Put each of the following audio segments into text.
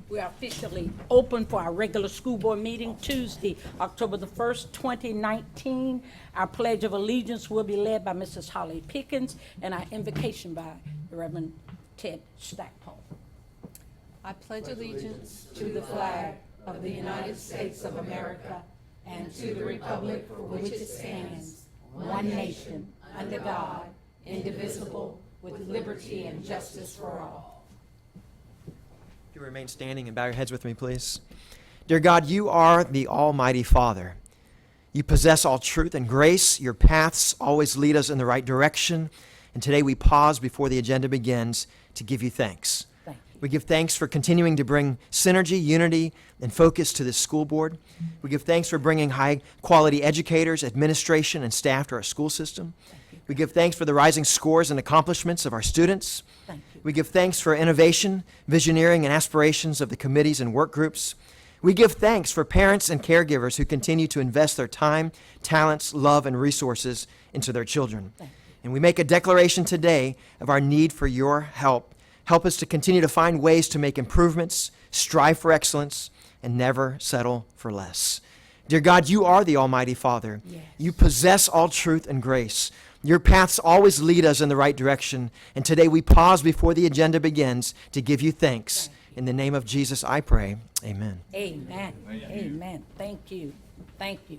We are officially open for our regular school board meeting Tuesday, October the 1st, 2019. Our Pledge of Allegiance will be led by Mrs. Holly Pickens and our invocation by the Reverend Ted Stackpole. I pledge allegiance to the flag of the United States of America and to the republic for which it stands, one nation, under God, indivisible, with liberty and justice for all. You remain standing and bow your heads with me, please. Dear God, you are the Almighty Father. You possess all truth and grace. Your paths always lead us in the right direction. And today we pause before the agenda begins to give you thanks. Thank you. We give thanks for continuing to bring synergy, unity, and focus to this school board. We give thanks for bringing high-quality educators, administration, and staff to our school system. We give thanks for the rising scores and accomplishments of our students. Thank you. We give thanks for innovation, visioneering, and aspirations of the committees and work groups. We give thanks for parents and caregivers who continue to invest their time, talents, love, and resources into their children. And we make a declaration today of our need for your help. Help us to continue to find ways to make improvements, strive for excellence, and never settle for less. Dear God, you are the Almighty Father. Yes. You possess all truth and grace. Your paths always lead us in the right direction. And today we pause before the agenda begins to give you thanks. In the name of Jesus, I pray. Amen. Amen. Amen. Thank you. Thank you.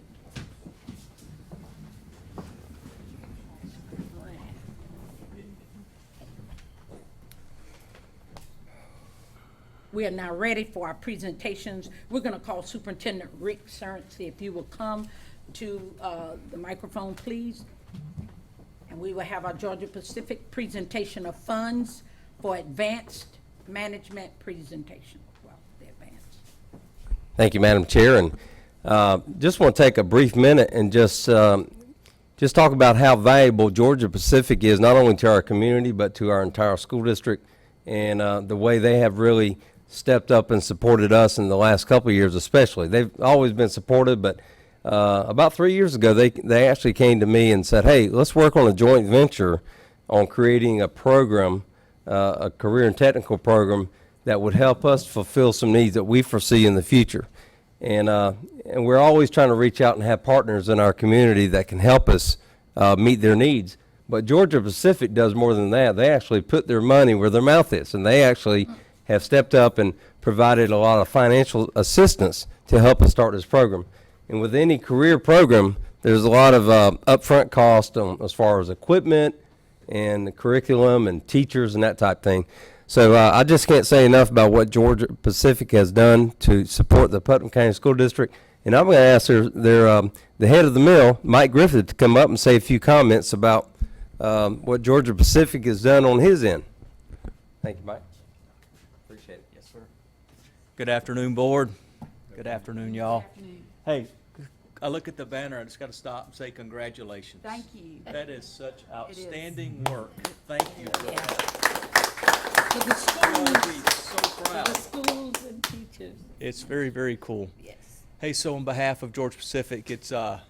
We are now ready for our presentations. We're going to call Superintendent Rick Surrency, if you will come to the microphone, please. And we will have our Georgia Pacific presentation of funds for advanced management presentation. Well, the advanced. Thank you, Madam Chair, and just want to take a brief minute and just talk about how valuable Georgia Pacific is, not only to our community but to our entire school district, and the way they have really stepped up and supported us in the last couple of years especially. They've always been supportive, but about 3 years ago they actually came to me and said, hey, let's work on a joint venture on creating a program, a career and technical program that would help us fulfill some needs that we foresee in the future. And we're always trying to reach out and have partners in our community that can help us meet their needs. But Georgia Pacific does more than that. They actually put their money where their mouth is, and they actually have stepped up and provided a lot of financial assistance to help us start this program. And with any career program, there's a lot of upfront cost as far as equipment and the curriculum and teachers and that type thing. So I just can't say enough about what Georgia Pacific has done to support the Putnam County School District. And I'm going to ask the head of the mill, Mike Griffith, to come up and say a few comments about what Georgia Pacific has done on his end. Thank you, Mike. Appreciate it. Yes, sir. Good afternoon, board. Good afternoon, y'all. Hey, I look at the banner, I just got to stop and say congratulations. Thank you. That is such outstanding work. Thank you for Yeah. that. For the schools, I'll be so for the proud. schools and teachers. It's very, very cool. Yes. Hey, so on behalf of Georgia Pacific, it's a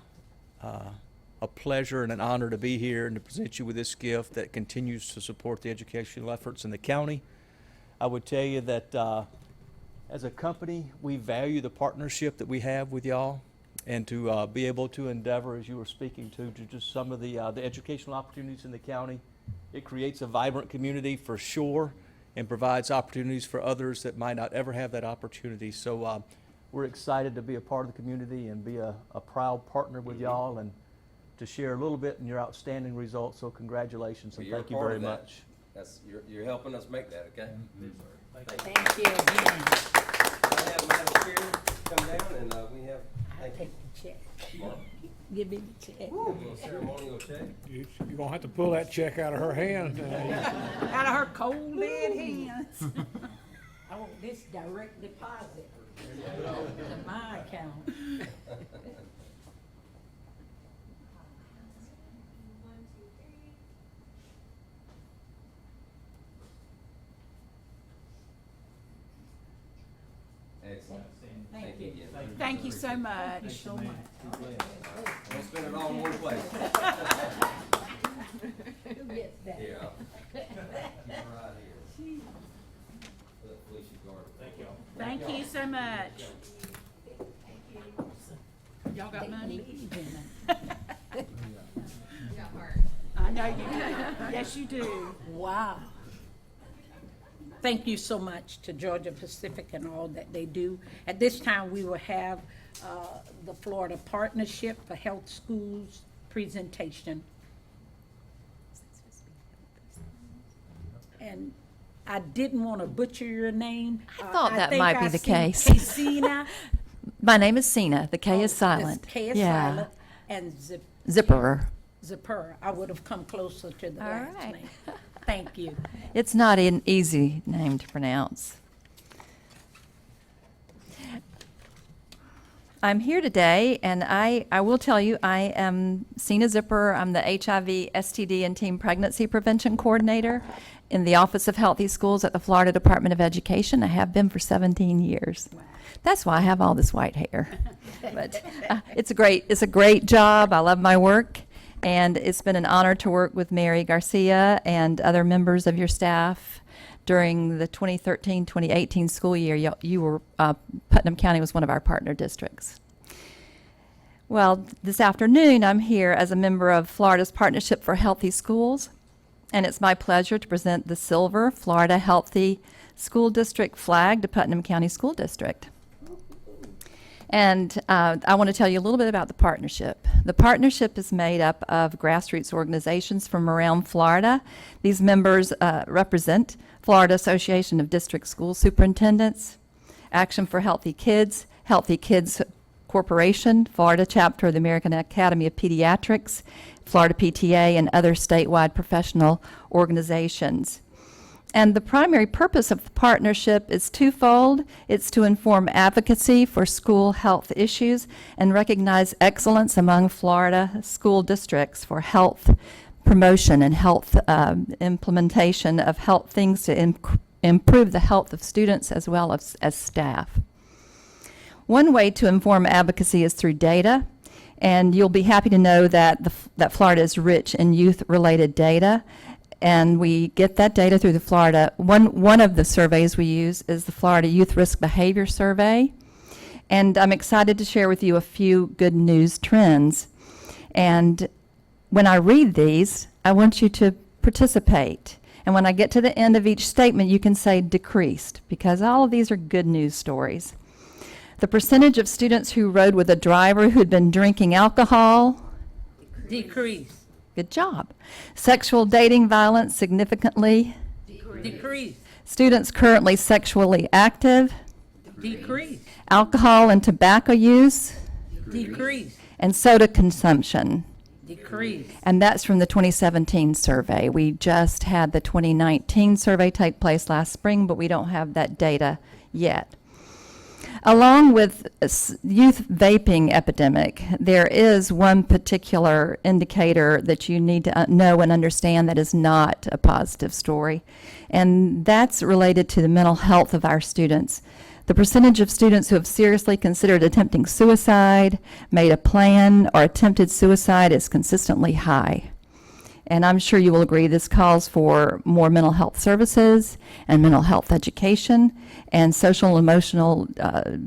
pleasure and an honor to be here and to present you with this gift that continues to support the educational efforts in the county. I would tell you that as a company, we value the partnership that we have with y'all, and to be able to endeavor, as you were speaking to just some of the educational opportunities in the county. It creates a vibrant community for sure, and provides opportunities for others that might not ever have that opportunity. So we're excited to be a part of the community and be a proud partner with y'all, and to share a little bit in your outstanding results. So congratulations, and Well, thank you you're a very part of much. You're helping us make that, okay? Thank you again. I have Madam Chair come down, and we have, I'll take the check. Give me the check. a little ceremonial check. You're gonna have to pull that check out of her hand. Out of her cold dead hands. I want this direct deposit to my account. Excellent. Thank you. Thank you so much. So much. We'll spend it all in one place. Who gets that? Here, right here. Let Felicia go Thank you so much. Y'all got money? I know you do. Yes, you do. Wow. Thank you so much to Georgia Pacific and all that they do. At this time, we will have the Florida Partnership for Health Schools presentation. And I didn't want to butcher your name. I thought that think might I be the see case. Casina. My name is Sina. The K is silent. K is Yeah. silent. And Zipperer. Zipper. I would have come closer to the All last right. name. Thank you. It's not an easy name to pronounce. I'm here today, and I will tell you, I am Sina Zipper. I'm the HIV, STD, and Teen Pregnancy Prevention Coordinator in the Office of Healthy Schools at the Florida Department of Education. I have been for 17 years. That's why I have all this white hair. But it's a great job. I love my work, and it's been an honor to work with Mary Garcia and other members of your staff during the 2013-2018 school year. You were, Putnam County was one of our partner districts. Well, this afternoon I'm here as a member of Florida's Partnership for Healthy Schools, and it's my pleasure to present the Silver Florida Healthy School District flag to Putnam County School District. And I want to tell you a little bit about the partnership. The partnership is made up of grassroots organizations from around Florida. These members represent Florida Association of District School Superintendents, Action for Healthy Kids Corporation, Florida chapter of the American Academy of Pediatrics, Florida PTA, and other statewide professional organizations. And the primary purpose of the partnership is twofold. It's to inform advocacy for school health issues and recognize excellence among Florida school districts for health promotion and health implementation of health things to improve the health of students as well as staff. One way to inform advocacy is through data, and you'll be happy to know that that Florida is rich in youth-related data. And we get that data through the Florida, one of the surveys we use is the Florida Youth Risk Behavior Survey. And I'm excited to share with you a few good news trends. And when I read these, I want you to participate. And when I get to the end of each statement, you can say decreased, because all of these are good news stories. The percentage of students who rode with a driver who'd been drinking alcohol, Decrease. good job. Sexual dating violence significantly. Decrease. Students currently sexually active. Decrease. Alcohol and tobacco use. Decrease. And soda consumption. Decrease. And that's from the 2017 survey. We just had the 2019 survey take place last spring, but we don't have that data yet. Along with youth vaping epidemic, there is one particular indicator that you need to know and understand that is not a positive story, and that's related to the mental health of our students. The percentage of students who have seriously considered attempting suicide, made a plan, or attempted suicide is consistently high. And I'm sure you will agree this calls for more mental health services and mental health education and social and emotional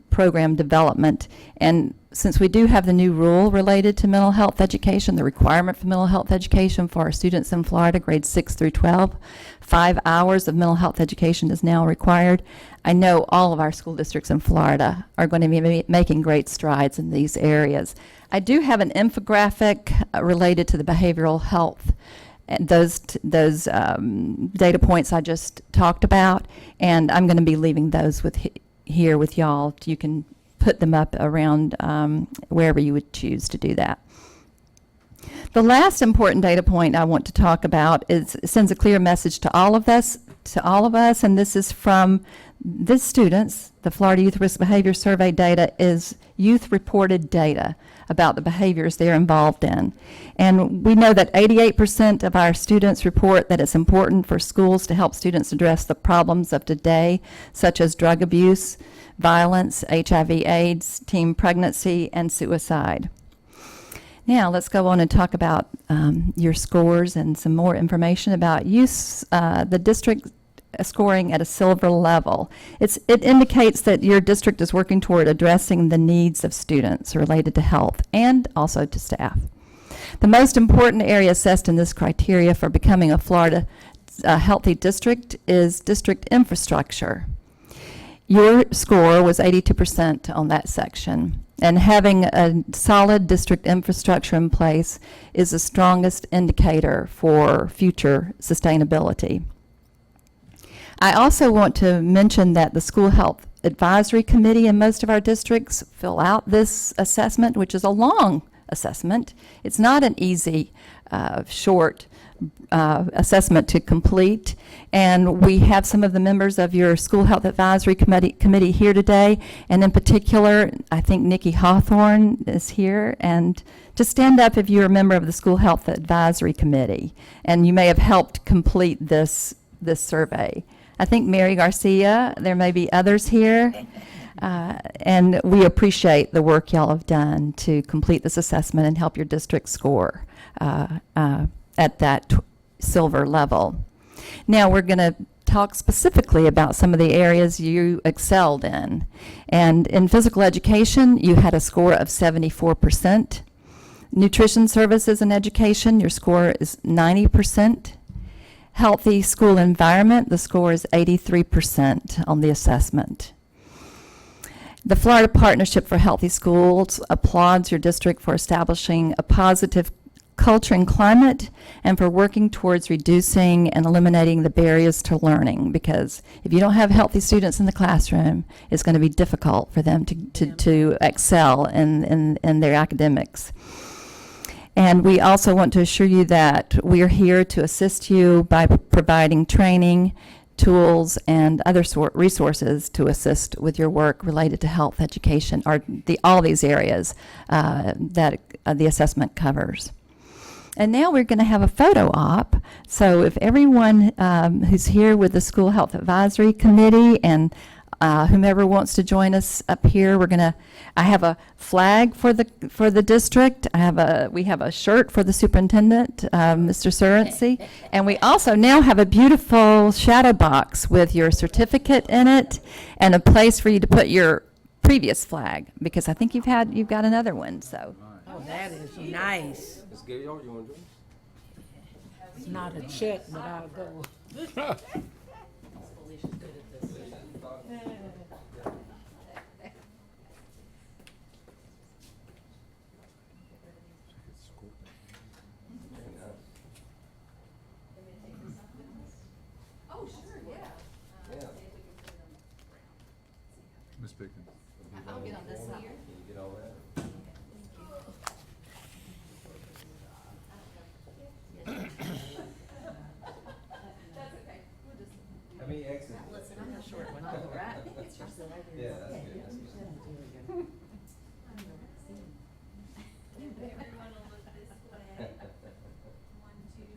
program development. And since we do have the new rule related to mental health education, the requirement for mental health education for our students in Florida, grades 6 through 12, 5 hours of mental health education is now required. I know all of our school districts in Florida are going to be making great strides in these areas. I do have an infographic related to the behavioral health, and those data points I just talked about, and I'm going to be leaving those here with y'all. You can put them up around wherever you would choose to do that. The last important data point I want to talk about sends a clear message to all of us, and this is from the students. The Florida Youth Risk Behavior Survey data is youth-reported data about the behaviors they're involved in. And we know that 88% of our students report that it's important for schools to help students address the problems of today, such as drug abuse, violence, HIV/AIDS, teen pregnancy, and suicide. Now, let's go on and talk about your scores and some more information about use. The district scoring at a silver level. It indicates that your district is working toward addressing the needs of students related to health and also to staff. The most important area assessed in this criteria for becoming a Florida healthy district is district infrastructure. Your score was 82% on that section, and having a solid district infrastructure in place is the strongest indicator for future sustainability. I also want to mention that the School Health Advisory Committee in most of our districts fill out this assessment, which is a long assessment. It's not an easy, short assessment to complete. And we have some of the members of your School Health Advisory Committee here today. And in particular, I think Nikki Hawthorne is here. And to stand up if you're a member of the School Health Advisory Committee. And you may have helped complete this survey. I think Mary Garcia, there may be others here. And we appreciate the work y'all have done to complete this assessment and help your district score at that silver level. Now we're going to talk specifically about some of the areas you excelled in. And in physical education, you had a score of 74%. Nutrition services and education, your score is 90%. Healthy school environment, the score is 83% on the assessment. The Florida Partnership for Healthy Schools applauds your district for establishing a positive culture and climate and for working towards reducing and eliminating the barriers to learning, because if you don't have healthy students in the classroom, it's going to be difficult for them to excel in their academics. And we also want to assure you that we are here to assist you by providing training, tools, and other resources to assist with your work related to health education, or all these areas that the assessment covers. And now we're going to have a photo op. So if everyone who's here with the School Health Advisory Committee and whomever wants to join us up here, I have a flag for the district. We have a shirt for the superintendent, Mr. Surrency, and we also now have a beautiful shadow box with your certificate in it and a place for you to put your previous flag, because I think you've got another one. So. Oh, that is nice. It's not a check, but I'll go. Miss Pickens. I'll get on this side. How many exits? Listen, I'm the short one, all right? Yeah, that's good.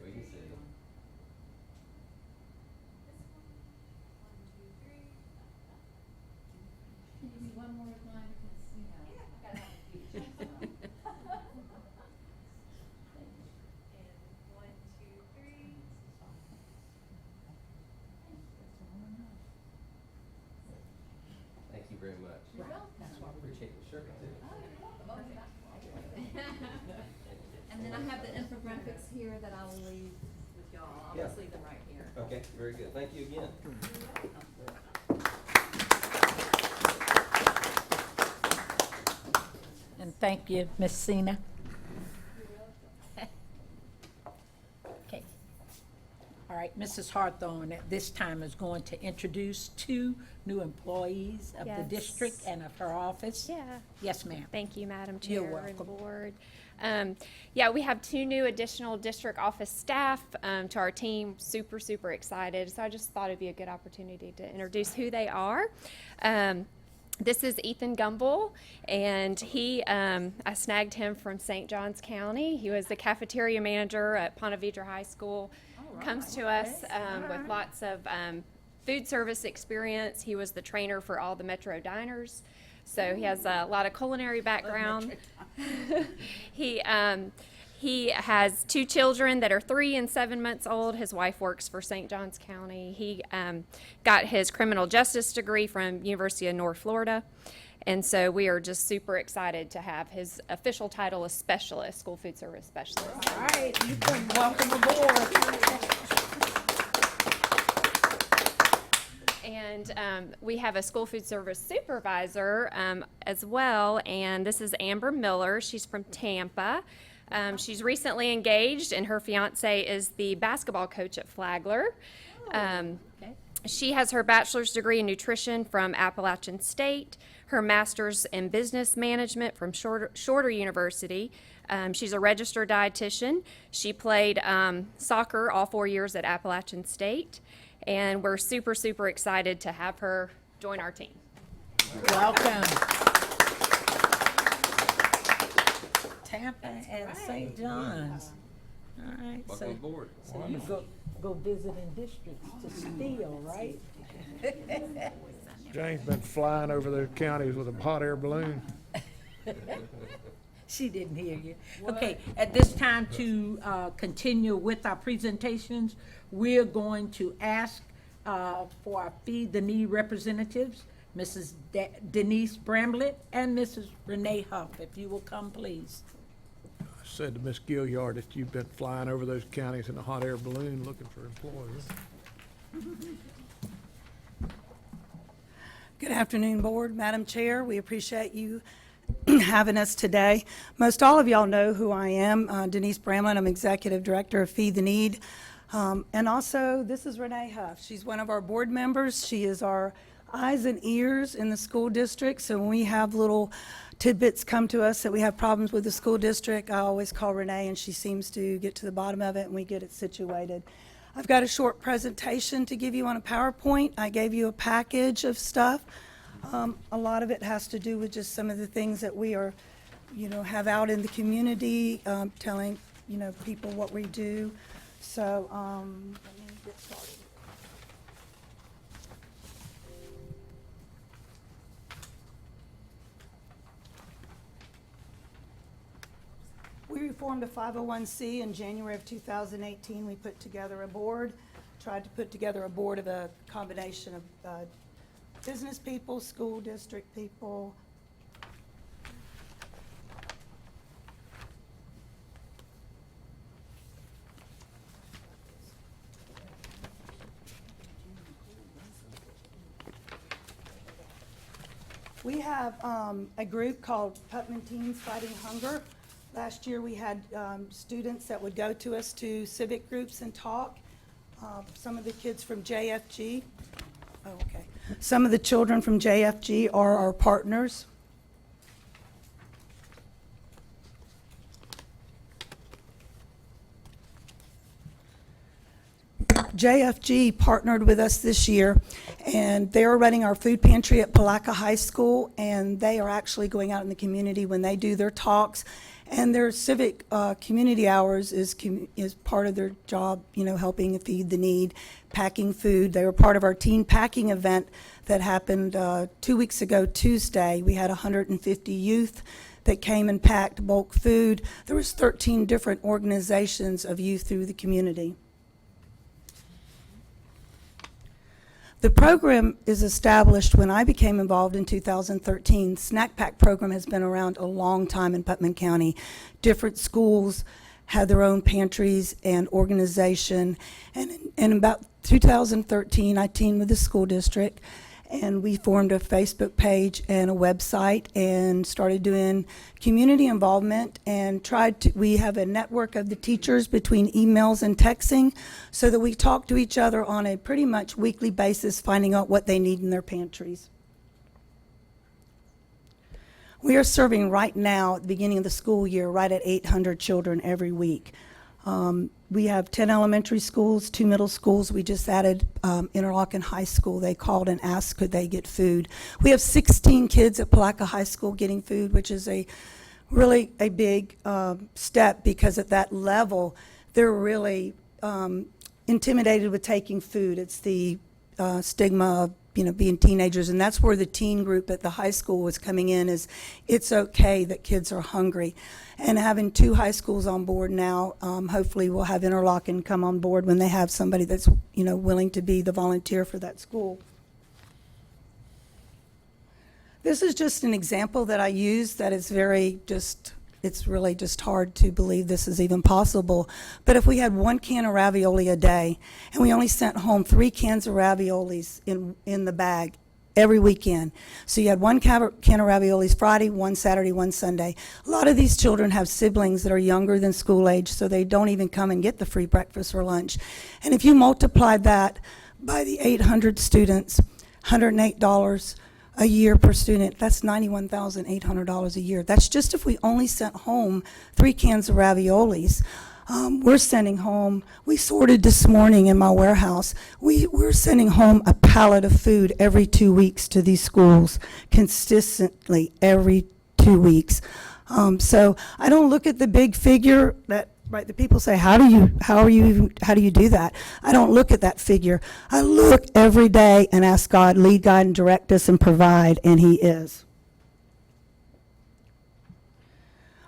We can see. Can you do one more of mine, because, you know. And 1, 2, 3. Thank you very much. You're welcome. I appreciate the shirt too. And then I have the infographics here that I will leave with y'all. I'll just leave them right here. Okay, very good. Thank you again. And thank you, Ms. Sina. Okay. All right, Mrs. Hawthorne at this time is going to introduce 2 new employees of the Yes. district and of her office. Yeah. Yes, ma'am. Thank you, Madam You're Chair and welcome. Board. Yeah, we have 2 new additional district office staff to our team. Super, super excited. So I just thought it'd be a good opportunity to introduce who they are. This is Ethan Gumbel, and I snagged him from St. Johns County. He was the cafeteria manager at Ponte Vedra High School. Comes to us with lots of food service experience. He was the trainer for all the Metro diners, so he has a lot of culinary background. He He has 2 children that are 3 and 7 months old. His wife works for St. Johns County. He got his criminal justice degree from University of North Florida. And so we are just super excited to have his official title as specialist, school food service specialist. All right, you can welcome aboard. And we have a school food service supervisor as well, and this is Amber Miller. She's from Tampa. She's recently engaged, and her fiance is the basketball coach at Flagler. She has her bachelor's degree in nutrition from Appalachian State, her master's in business management from Shorter University. She's a registered dietitian. She played soccer all 4 years at Appalachian State, and we're super, super excited to have her join our team. Welcome. Tampa and St. John's. All right. So you go visiting districts to steal, right? Jane's been flying over those counties with a hot air balloon. She didn't hear you. Okay, at this time to continue with our presentations, we're going to ask for our Feed the Need representatives, Mrs. Denise Bramlett and Mrs. Renee Huff, if you will come, please. I said to Miss Gilliard that you've been flying over those counties in a hot air balloon looking for employees. Good afternoon, Board, Madam Chair. We appreciate you having us today. Most all of y'all know who I am, Denise Bramlett. I'm Executive Director of Feed the Need. And also, this is Renee Huff. She's one of our board members. She is our eyes and ears in the school district. So when we have little tidbits come to us that we have problems with the school district, I always call Renee, and she seems to get to the bottom of it, and we get it situated. I've got a short presentation to give you on a PowerPoint. I gave you a package of stuff. A lot of it has to do with just some of the things that we are, have out in the community, telling, people what we do. So let me get started. We formed a 501c in January of 2018. We put together a board, tried to put together a board of a combination of business people, school district people. We have a group called Putman Teens Fighting Hunger. Last year we had students that would go to us to civic groups and talk. Some of the kids from JFG, some of the children from JFG are our partners. JFG partnered with us this year, and they are running our food pantry at Palaca High School, and they are actually going out in the community when they do their talks. And their civic community hours is part of their job, helping feed the need, packing food. They were part of our teen packing event that happened 2 weeks ago Tuesday. We had 150 youth that came and packed bulk food. There was 13 different organizations of youth through the community. The program is established when I became involved in 2013. Snack Pack program has been around a long time in Putnam County. Different schools had their own pantries and organization. And in about 2013, I teamed with the school district, and we formed a Facebook page and a website and started doing community involvement and we have a network of the teachers between emails and texting so that we talk to each other on a pretty much weekly basis, finding out what they need in their pantries. We are serving right now at the beginning of the school year right at 800 children every week. We have 10 elementary schools, 2 middle schools. We just added Interlochen High School. They called and asked could they get food. We have 16 kids at Palaca High School getting food, which is really a big step, because at that level they're really intimidated with taking food. It's the stigma of being teenagers. And that's where the teen group at the high school was coming in, is it's okay that kids are hungry. And having 2 high schools on board now, hopefully we'll have Interlochen come on board when they have somebody that's, willing to be the volunteer for that school. This is just an example that I use that is it's really just hard to believe this is even possible. But if we had 1 can of ravioli a day, and we only sent home 3 cans of raviolis in the bag every weekend. So you had 1 can of raviolis Friday, 1 Saturday, 1 Sunday. A lot of these children have siblings that are younger than school age, so they don't even come and get the free breakfast or lunch. And if you multiply that by the 800 students, $108 a year per student, that's $91,800 a year. That's just if we only sent home 3 cans of raviolis. We're sending home, we sorted this morning in my warehouse, we're sending home a pallet of food every 2 weeks to these schools, consistently every 2 weeks. So I don't look at the big figure that, right, the people say, how do you do that? I don't look at that figure. I look every day and ask God, lead, guide, and direct us and provide, and He is.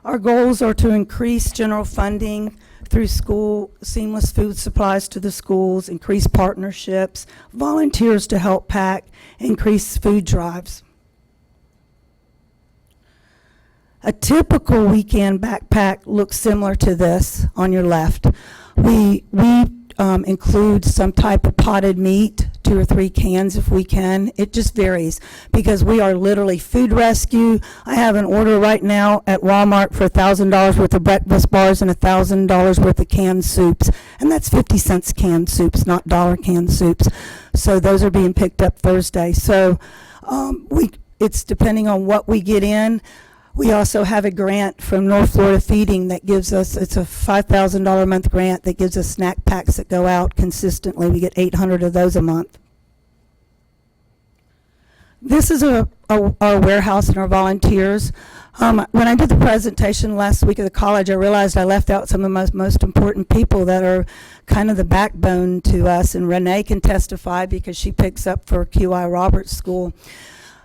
Our goals are to increase general funding through school, seamless food supplies to the schools, increase partnerships, volunteers to help pack, increase food drives. A typical weekend backpack looks similar to this on your left. We include some type of potted meat, 2 or 3 cans if we can. It just varies because we are literally food rescue. I have an order right now at Walmart for $1,000 worth of breakfast bars and $1,000 worth of canned soups. And that's 50 cents canned soups, not dollar canned soups. So those are being picked up Thursday. So it's depending on what we get in. We also have a grant from North Florida Feeding that gives us, it's a $5,000 a month grant that gives us snack packs that go out consistently. We get 800 of those a month. This is our warehouse and our volunteers. When I did the presentation last week at the college, I realized I left out some of the most important people that are kind of the backbone to us, and Renee can testify because she picks up for QI Roberts School.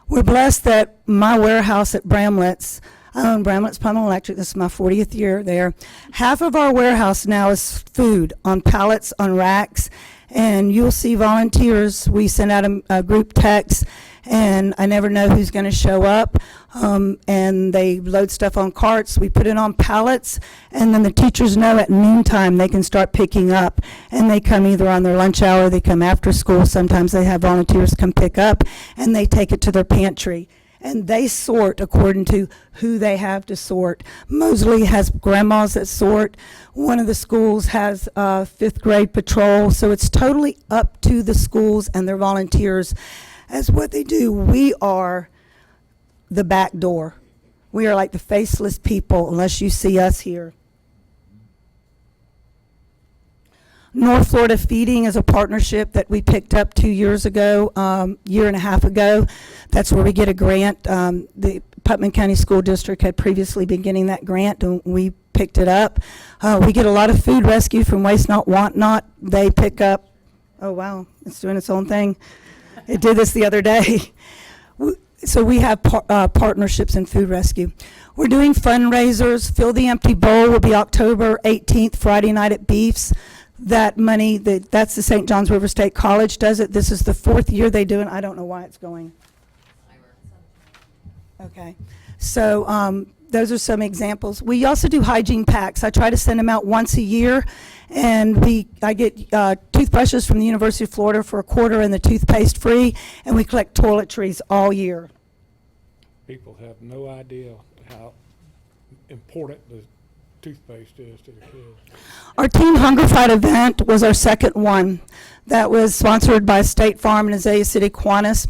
We're blessed that my warehouse at Bramlett's, I own Bramlett's Plumbing Electric, this is my 40th year there. Half of our warehouse now is food on pallets, on racks, and you'll see volunteers. We send out a group text, and I never know who's going to show up, and they load stuff on carts. We put it on pallets, and then the teachers know at noontime they can start picking up, and they come either on their lunch hour, they come after school. Sometimes they have volunteers come pick up, and they take it to their pantry. And they sort according to who they have to sort. Mosley has grandmas that sort. One of the schools has 5th grade patrol, so it's totally up to the schools and their volunteers as what they do. We are the back door. We are like the faceless people unless you see us here. North Florida Feeding is a partnership that we picked up 2 years ago, year and a half ago. That's where we get a grant. The Putnam County School District had previously been getting that grant, and we picked it up. We get a lot of food rescue from Waste Not, Want Not. They pick up, oh wow, it's doing its own thing. It did this the other day. So we have partnerships in food rescue. We're doing fundraisers. Fill the Empty Bowl will be October 18th, Friday night at Beefs. That money, that's the St. John's River State College does it. This is the 4th year they do it. I don't know why it's going. Okay. So those are some examples. We also do hygiene packs. I try to send them out once a year. And I get toothbrushes from the University of Florida for $0.25 and the toothpaste free. And we collect toiletries all year. People have no idea how important the toothpaste is to the kids. Our Team Hunger Fight event was our second one. That was sponsored by State Farm and Azalea City Kiwanis.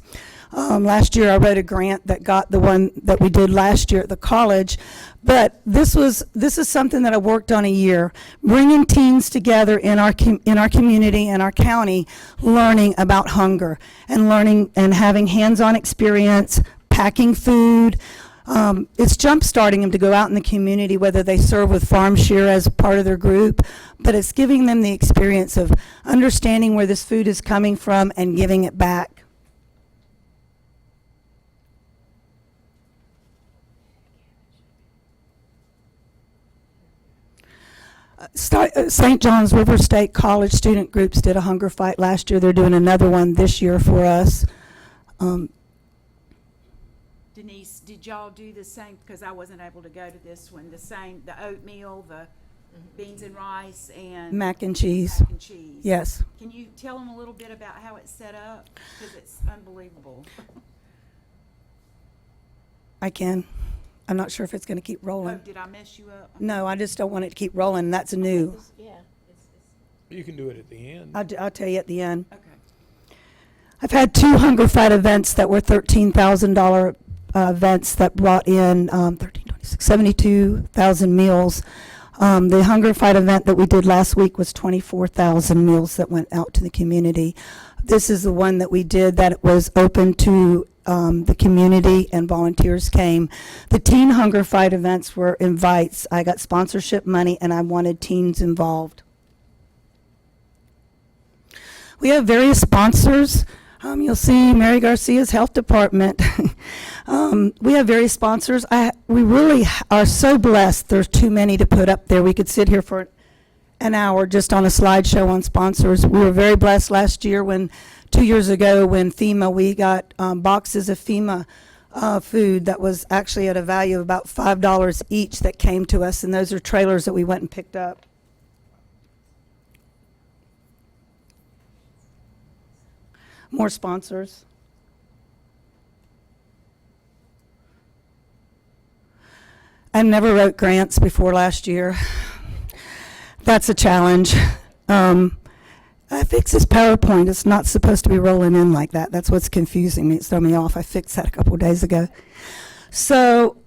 Last year I wrote a grant that got the one that we did last year at the college. But this is something that I worked on a year, bringing teens together in our community and our county, learning about hunger and learning and having hands-on experience, packing food. It's jump-starting them to go out in the community, whether they serve with Farm Share as part of their group, but it's giving them the experience of understanding where this food is coming from and giving it back. St. John's River State College student groups did a hunger fight last year. They're doing another one this year for us. Denise, did y'all do the same, because I wasn't able to go to this one, the same, the oatmeal, the beans and rice, and Mac and cheese. mac and cheese? Yes. Can you tell them a little bit about how it's set up? Because it's unbelievable. I can. I'm not sure if it's going to keep Oh, rolling. did I mess you up? No, I just don't want it to keep rolling. That's new. You can do it at the end. I'll tell you at the end. Okay. I've had 2 Hunger Fight events that were $13,000 events that brought in 72,000 meals. The Hunger Fight event that we did last week was 24,000 meals that went out to the community. This is the one that we did that was open to the community, and volunteers came. The Teen Hunger Fight events were invites. I got sponsorship money, and I wanted teens involved. We have various sponsors. You'll see Mary Garcia's health department. We have various sponsors. We really are so blessed. There's too many to put up there. We could sit here for an hour just on a slideshow on sponsors. We were very blessed last year 2 years ago when FEMA, we got boxes of FEMA food that was actually at a value of about $5 each that came to us, and those are trailers that we went and picked up. More sponsors. I never wrote grants before last year. That's a challenge. I fixed this PowerPoint. It's not supposed to be rolling in like that. That's what's confusing me. It's throwing me off. I fixed that a couple of days ago. So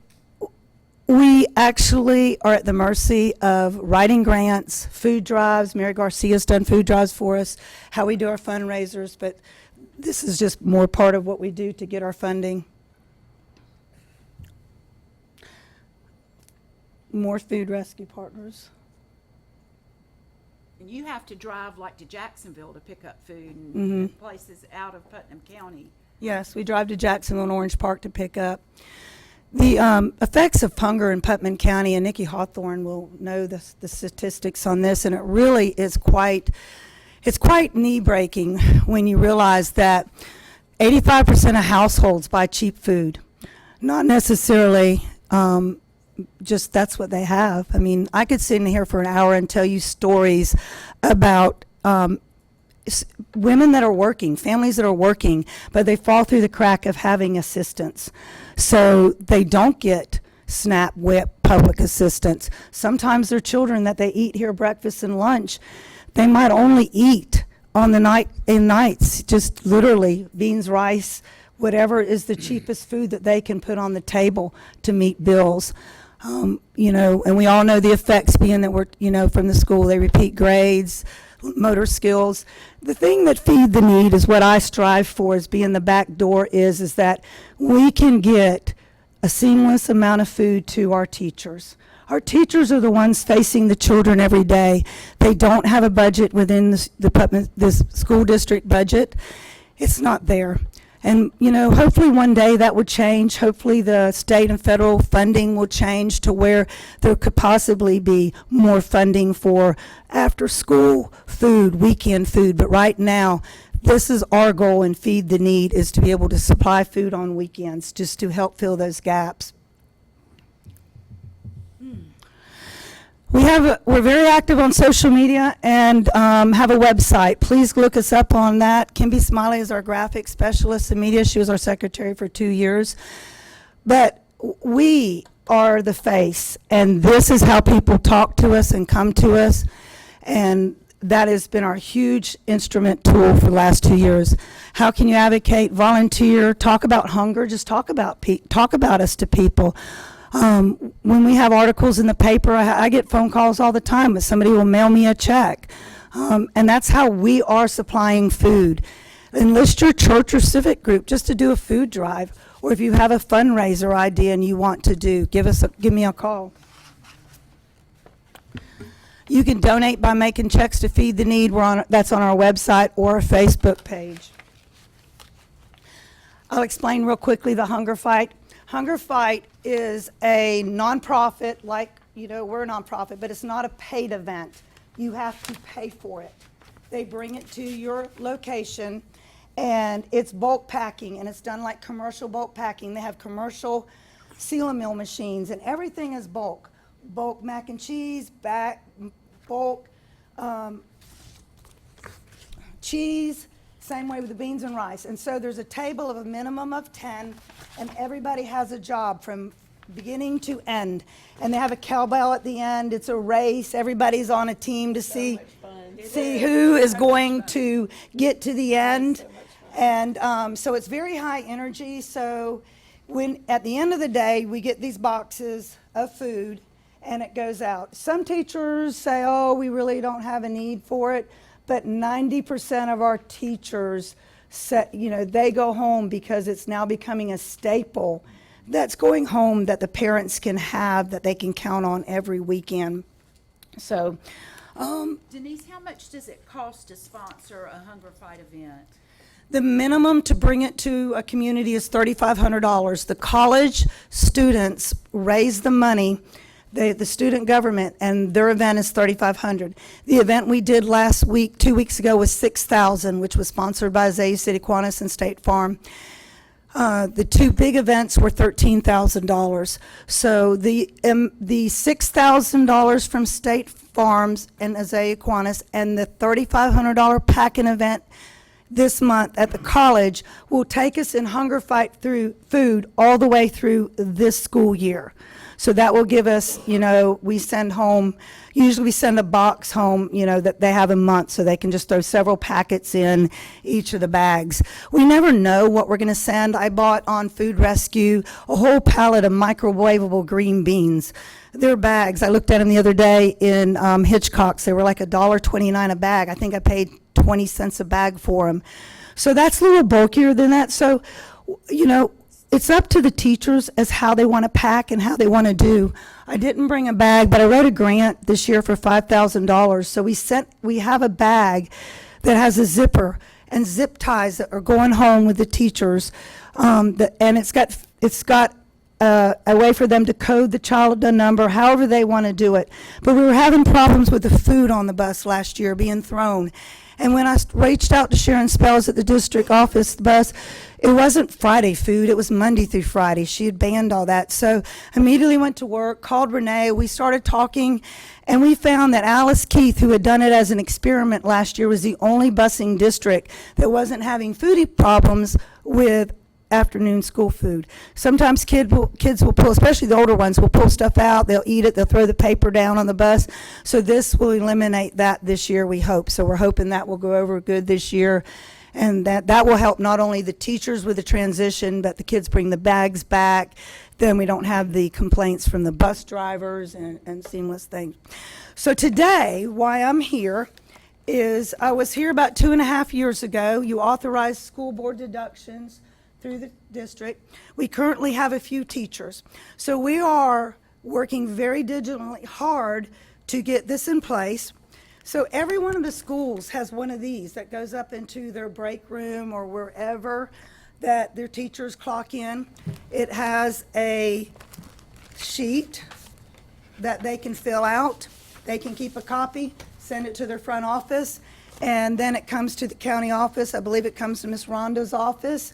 we actually are at the mercy of writing grants, food drives. Mary Garcia's done food drives for us, how we do our fundraisers, but this is just more part of what we do to get our funding. More food rescue partners. And you have to drive like to Jacksonville to pick up food and Mhm. places out of Putnam County. Yes, we drive to Jacksonville and Orange Park to pick up. The effects of hunger in Putnam County, and Nikki Hawthorne will know the statistics on this, and it really is it's quite knee-breaking when you realize that 85% of households buy cheap food. Not necessarily just that's what they have. I mean, I could sit in here for an hour and tell you stories about women that are working, families that are working, but they fall through the crack of having assistance. So they don't get SNAP, WIC, public assistance. Sometimes their children that they eat here breakfast and lunch, they might only eat on the nights, just literally beans, rice, whatever is the cheapest food that they can put on the table to meet bills. You know, and we all know the effects being that we're, you know, from the school, they repeat grades, motor skills. The thing that Feed the Need is what I strive for, is being the back door, is that we can get a seamless amount of food to our teachers. Our teachers are the ones facing the children every day. They don't have a budget within this school district budget. It's not there. And, you know, hopefully one day that would change. Hopefully the state and federal funding will change to where there could possibly be more funding for after-school food, weekend food. But right now, this is our goal in Feed the Need, is to be able to supply food on weekends just to help fill those gaps. We're very active on social media and have a website. Please look us up on that. Kimby Smiley is our graphic specialist in media. She was our secretary for 2 years. But we are the face, and this is how people talk to us and come to us. And that has been our huge instrument tool for the last 2 years. How can you advocate, volunteer, talk about hunger, just talk about us to people. When we have articles in the paper, I get phone calls all the time, but somebody will mail me a check. And that's how we are supplying food. Enlist your church or civic group just to do a food drive. Or if you have a fundraiser idea and you want to do, give me a call. You can donate by making checks to Feed the Need. That's on our website or our Facebook page. I'll explain real quickly the Hunger Fight. Hunger Fight is a nonprofit like we're a nonprofit, but it's not a paid event. You have to pay for it. They bring it to your location, and it's bulk packing, and it's done like commercial bulk packing. They have commercial seal and mill machines, and everything is bulk. Bulk mac and cheese, bulk cheese, same way with the beans and rice. And so there's a table of a minimum of 10, and everybody has a job from beginning to end. And they have a cowbell at the end. It's a race. Everybody's on a team to see who is going to get to the end. And so it's very high energy. So when at the end of the day, we get these boxes of food and it goes out. Some teachers say, oh, we really don't have a need for it. But 90% of our teachers say, they go home because it's now becoming a staple that's going home that the parents can have, that they can count on every weekend. So, Denise, how much does it cost to sponsor a Hunger Fight event? the minimum to bring it to a community is $3,500. The college students raise the money, the student government, and their event is $3,500. The event we did last week, 2 weeks ago, was $6,000, which was sponsored by Zayas City Kiwanis and State Farm. The two big events were $13,000. So the $6,000 from State Farms and Zayas Kiwanis and the $3,500 packing event this month at the college will take us in Hunger Fight through food all the way through this school year. So that will give us, we send home, usually we send a box home, that they have a month, so they can just throw several packets in each of the bags. We never know what we're going to send. I bought on Food Rescue a whole pallet of microwavable green beans. They're bags. I looked at them the other day in Hitchcock's. They were like $1.29 a bag. I think I paid 20 cents a bag for them. So that's a little bulkier than that. So, it's up to the teachers as how they want to pack and how they want to do. I didn't bring a bag, but I wrote a grant this year for $5,000. So we have a bag that has a zipper and zip ties that are going home with the teachers. And it's got a way for them to code the child number, however they want to do it. But we were having problems with the food on the bus last year being thrown. And when I reached out to Sharon Spells at the district office, the bus, it wasn't Friday food, it was Monday through Friday. She had banned all that. So immediately went to work, called Renee, we started talking, and we found that Alice Keith, who had done it as an experiment last year, was the only busing district that wasn't having foodie problems with afternoon school food. Sometimes kids will pull, especially the older ones, will pull stuff out, they'll eat it, they'll throw the paper down on the bus. So this will eliminate that this year, we hope. So we're hoping that will go over good this year, and that will help not only the teachers with the transition, but the kids bring the bags back. Then we don't have the complaints from the bus drivers and seamless things. So today, why I'm here is I was here about 2.5 years ago. You authorized school board deductions through the district. We currently have a few teachers. So we are working very diligently hard to get this in place. So every one of the schools has one of these that goes up into their break room or wherever that their teachers clock in. It has a sheet that they can fill out. They can keep a copy, send it to their front office, and then it comes to the county office. I believe it comes to Ms. Rhonda's office.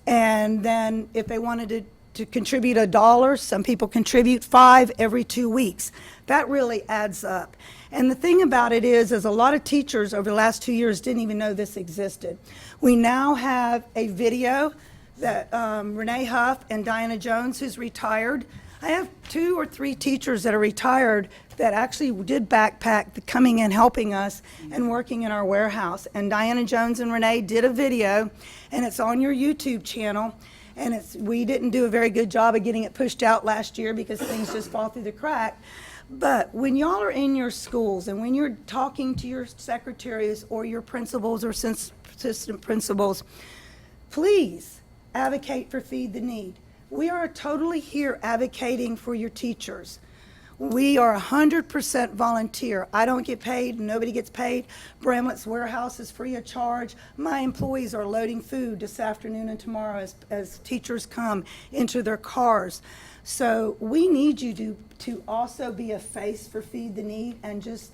And then if they wanted to contribute $1, some people contribute $5 every 2 weeks. That really adds up. And the thing about it is a lot of teachers over the last 2 years didn't even know this existed. We now have a video that Renee Huff and Diana Jones, who's retired. I have 2 or 3 teachers that are retired that actually did backpack, coming in, helping us, and working in our warehouse. And Diana Jones and Renee did a video, and it's on your YouTube channel. And we didn't do a very good job of getting it pushed out last year because things just fall through the crack. But when y'all are in your schools and when you're talking to your secretaries or your principals or assistant principals, please advocate for Feed the Need. We are totally here advocating for your teachers. We are 100% volunteer. I don't get paid, nobody gets paid. Bramlett's warehouse is free of charge. My employees are loading food this afternoon and tomorrow as teachers come into their cars. So we need you to also be a face for Feed the Need, and just,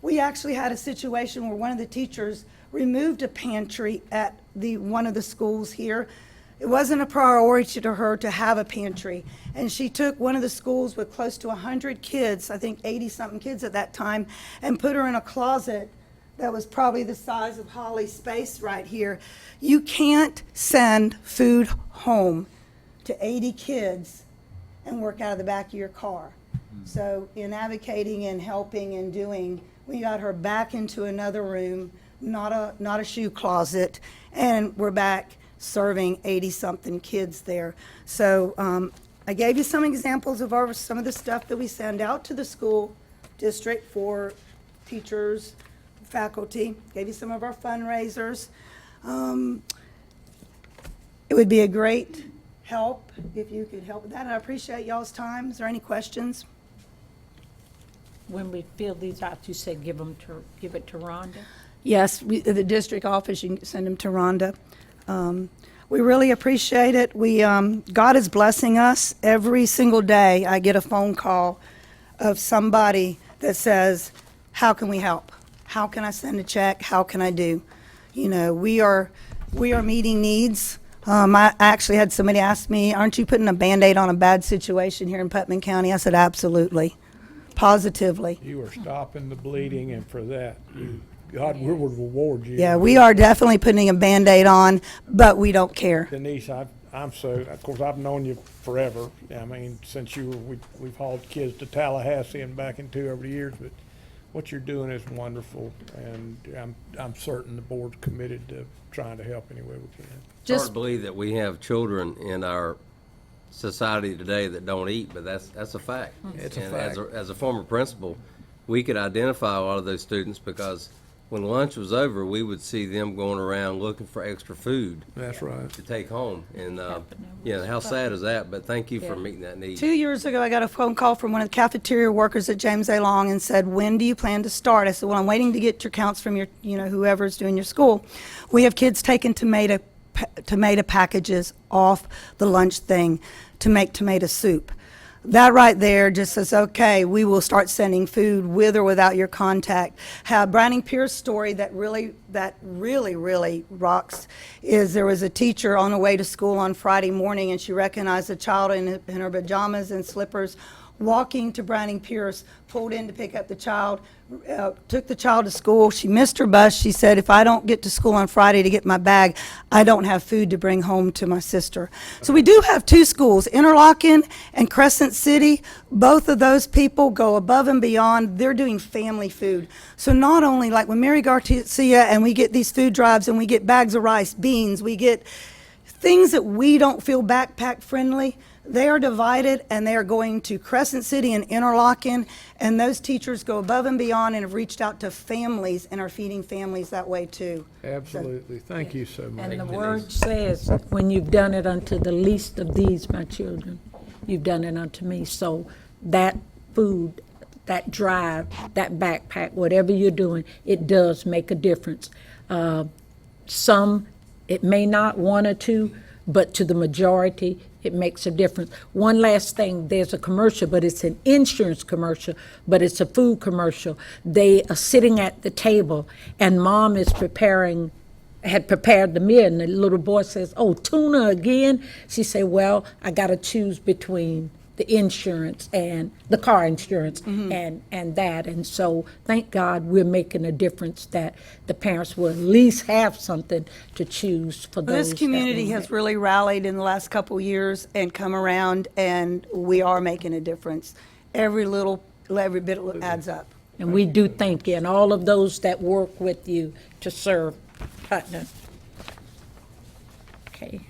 we actually had a situation where one of the teachers removed a pantry at one of the schools here. It wasn't a priority to her to have a pantry. And she took one of the schools with close to 100 kids, I think 80-something kids at that time, and put her in a closet that was probably the size of Holly's space right here. You can't send food home to 80 kids and work out of the back of your car. So in advocating and helping and doing, we got her back into another room, not a shoe closet, and we're back serving 80-something kids there. So I gave you some examples of some of the stuff that we send out to the school district for teachers, faculty. Gave you some of our fundraisers. It would be a great help if you could help with that. I appreciate y'all's time. Is there any questions? When we fill these out, you said give it to Rhonda? Yes, the district office, you can send them to Rhonda. We really appreciate it. God is blessing us. Every single day, I get a phone call of somebody that says, how can we help? How can I send a check? How can I do? You know, we are meeting needs. I actually had somebody ask me, aren't you putting a Band-Aid on a bad situation here in Putnam County? I said, absolutely, positively. You are stopping the bleeding, and for that, God would reward you. Yeah, we are definitely putting a Band-Aid on, but we don't care. Denise, of course, I've known you forever. I mean, since we've hauled kids to Tallahassee and back into over the years, but what you're doing is wonderful, and I'm certain the board's committed to trying to help any way we can. It's hard to believe that we have children in our society today that don't eat, but that's a fact. It's a And fact. as a former principal, we could identify a lot of those students because when lunch was over, we would see them going around looking for extra food That's right. to take home. And, how sad is that? But thank you for meeting that need. 2 years ago, I got a phone call from one of the cafeteria workers at James A. Long and said, when do you plan to start? I said, well, I'm waiting to get your counts from your, whoever's doing your school. We have kids taking tomato packages off the lunch thing to make tomato soup. That right there just says, okay, we will start sending food with or without your contact. Browning Pierce story that really rocks is there was a teacher on the way to school on Friday morning, and she recognized a child in her pajamas and slippers walking to Browning Pierce, pulled in to pick up the child, took the child to school. She missed her bus. She said, if I don't get to school on Friday to get my bag, I don't have food to bring home to my sister. So we do have two schools, Interlochen and Crescent City. Both of those people go above and beyond. They're doing family food. So not only like when Mary Garcia and we get these food drives and we get bags of rice, beans, we get things that we don't feel backpack friendly. They are divided, and they are going to Crescent City and Interlochen, and those teachers go above and beyond and have reached out to families and are feeding families that way too. Absolutely. Thank you so much. And the word says, when you've done it unto the least of these, my children, you've done it unto me. So that food, that drive, that backpack, whatever you're doing, it does make a difference. Some, it may not, one or two, but to the majority, it makes a difference. One last thing, there's a commercial, but it's an insurance commercial, but it's a food commercial. They are sitting at the table, and mom is had prepared the meal, and the little boy says, oh, tuna again? She said, well, I got to choose between the insurance and the car insurance and that. And so thank God we're making a difference that the parents will at least have something to choose for those. This community has really rallied in the last couple of years and come around, and we are making a difference. Every bit adds up. And we do thank you, and all of those that work with you to serve Putnam. Okay.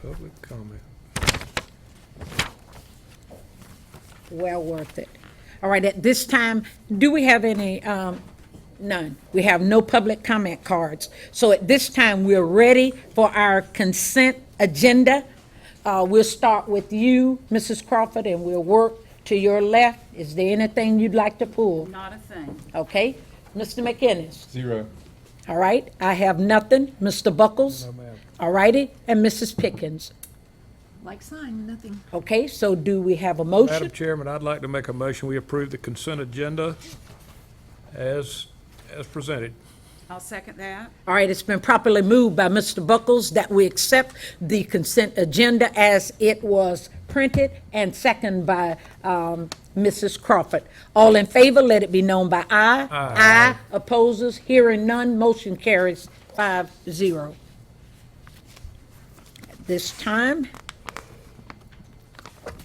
Public comment. Well worth it. All right, at this time, do we have any, none. We have no public comment cards. So at this time, we're ready for our consent agenda. we'll start with you, Mrs. Crawford, and we'll work to your left. Is there anything you'd like to pull? Not a thing. Okay, Mr. McInnes? 0. All right, I have nothing. Mr. Buckles? No, ma'am. All righty, and Mrs. Pickens? Like sign, nothing. Okay, so do we have a Madam motion? Chairman, I'd like to make a motion, we approve the consent agenda as presented. I'll second that. All right, it's been properly moved by Mr. Buckles that we accept the consent agenda as it was printed, and second by Mrs. Crawford. All in favor, let it be known by aye. Aye. Opposes, hearing none, motion carries 5-0. At this time,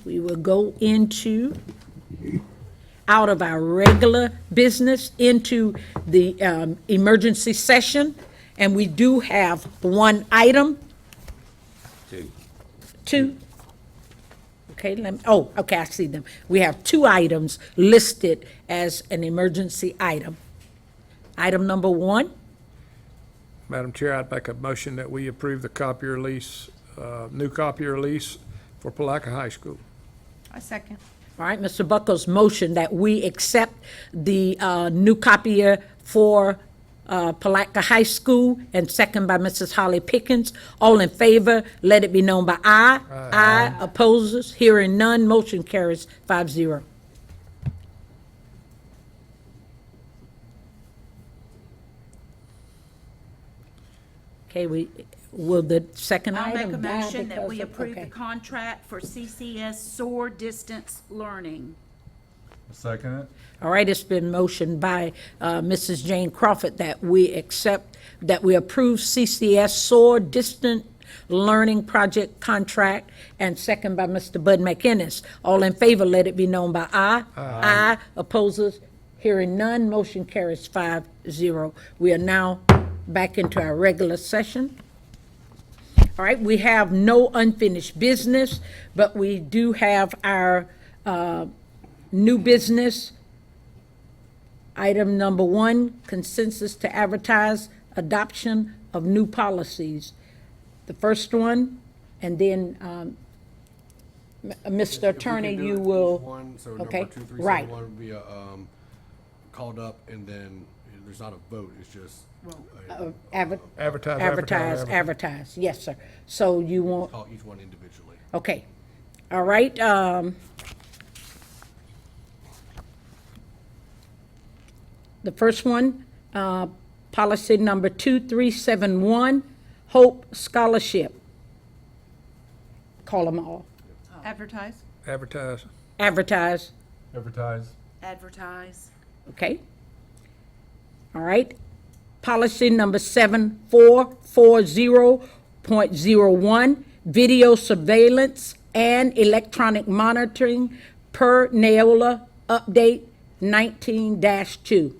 we will go into, out of our regular business, into the emergency session, and we do have one item. Two? Okay, okay, I see them. We have two items listed as an emergency item. Item number one, Madam Chair, I'd make a motion that we approve the copier lease, new copier lease for Palaca High School. I second. all right, Mr. Buckles' motion that we accept the new copier for Palatka High School, and second by Mrs. Holly Pickens. All in favor, let it be known by aye. Aye. Opposes, hearing none, motion carries 5-0. Okay, will the second I'll item make a die motion that because we of- approve the okay. contract for CCS SOAR Distance Learning. Second it. All right, it's been motioned by Mrs. Jane Crawford that we approve CCS SOAR Distant Learning Project Contract, and second by Mr. Bud McInnes. All in favor, let it be known by aye. Aye. Opposes, hearing none, motion carries 5-0. We are now back into our regular session. All right, we have no unfinished business, but we do have our new business. Item number one, consensus to advertise adoption of new policies. The first one, and then, Mr. Attorney, you will, So okay, number 2, 3, right. 7, 1 would be called up, and then there's not a vote, it's just advertise, yes, sir. So you want, call each one individually. okay, all right, the first one, policy number 2371, Hope Scholarship. Call them all. Advertise. Advertise. Advertise, Advertise. Advertise. okay? All right. Policy number 7440.01, video surveillance and electronic monitoring per Neola update 19-2.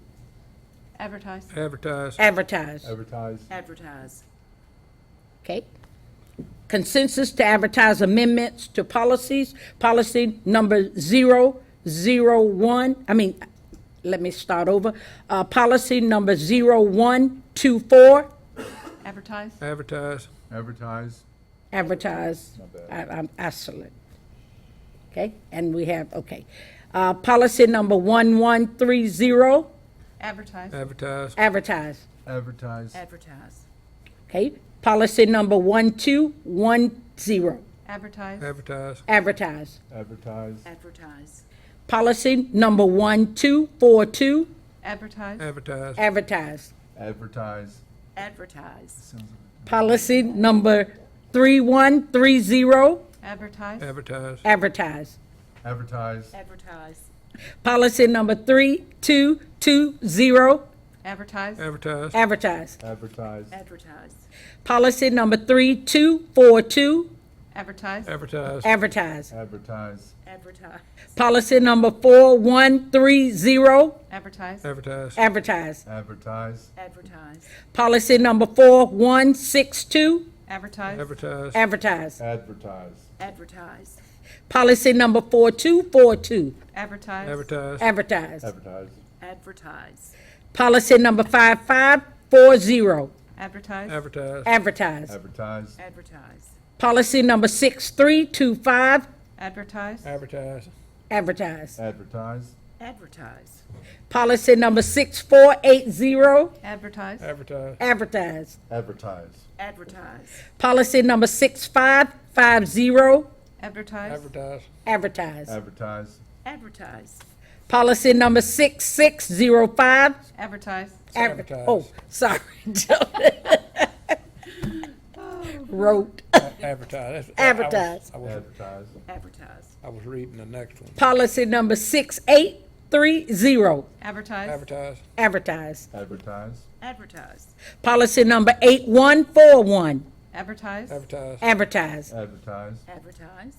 Advertise. Advertise. Advertise, Advertise. Advertise. okay? Consensus to advertise amendments to policies, policy number 001, let me start over. Policy number 0124, Advertise. Advertise. Advertise. advertise. I'm excellent. Okay, and we have, okay. Policy number 1130, Advertise. Advertise. advertise. Advertise. Advertise. Okay, policy number 1210, Advertise. Advertise. advertise. Advertise. Advertise. Policy number 1242, Advertise. Advertise. advertise. Advertise. Advertise. Policy number 3130, Advertise. Advertise. advertise. Advertise. Advertise. Policy number 3220, Advertise. Advertise. advertise. Advertise. Advertise. Policy number 3242, Advertise. Advertise. advertise. Advertise. Advertise. Policy number 4130, Advertise. Advertise. advertise. Advertise. Advertise. Policy number 4162, Advertise. Advertise. advertise. Advertise. Advertise. Policy number 4242, Advertise. Advertise. advertise. Advertise. Advertise. Policy number 5540, Advertise. Advertise. advertise. Advertise. Advertise. Policy number 6325, Advertise. Advertise. advertise. Advertise. Advertise. Policy number 6480, Advertise. Advertise. advertise. Advertise. Advertise. Policy number 6550, Advertise. Advertise. advertise. Advertise. Advertise. Policy number 6605, Advertise. Advertise. Oh, sorry. Wrote. Advertise. Advertise. Advertise. Advertise. I was reading the next one. Policy number 6830, Advertise. Advertise. advertise. Advertise. Advertise. Policy number 8141, Advertise. Advertise. advertise. Advertise. Advertise.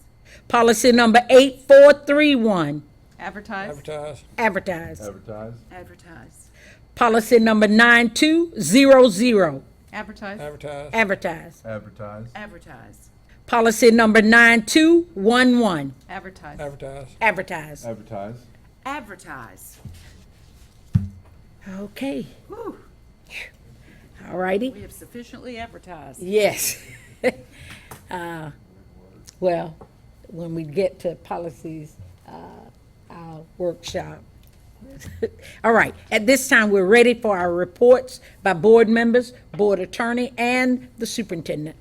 Policy number 8431, Advertise. Advertise. advertise. Advertise. Advertise. Policy number 9200, Advertise. Advertise. advertise. Advertise. Advertise. Policy number 9211, Advertise. Advertise. advertise. Advertise. Advertise. Okay, Whew. all righty. We have sufficiently advertised. Yes. Well, when we get to policies, our workshop. All right, at this time, we're ready for our reports by board members, board attorney, and the superintendent.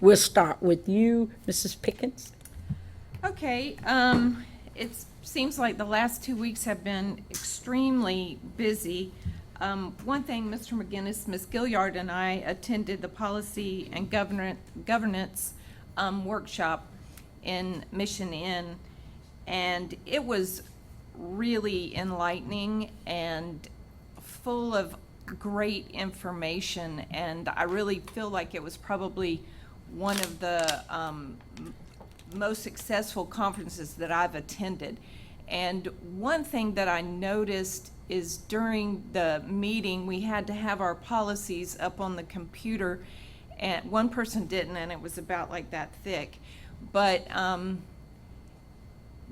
We'll start with you, Mrs. Pickens. Okay, it seems like the last 2 weeks have been extremely busy. One thing, Mr. McGinnis, Ms. Gilliard and I attended the Policy and Governance workshop in Mission Inn, and it was really enlightening and full of great information, and I really feel like it was probably one of the most successful conferences that I've attended. And one thing that I noticed is during the meeting, we had to have our policies up on the computer, and one person didn't, and it was about like that thick. But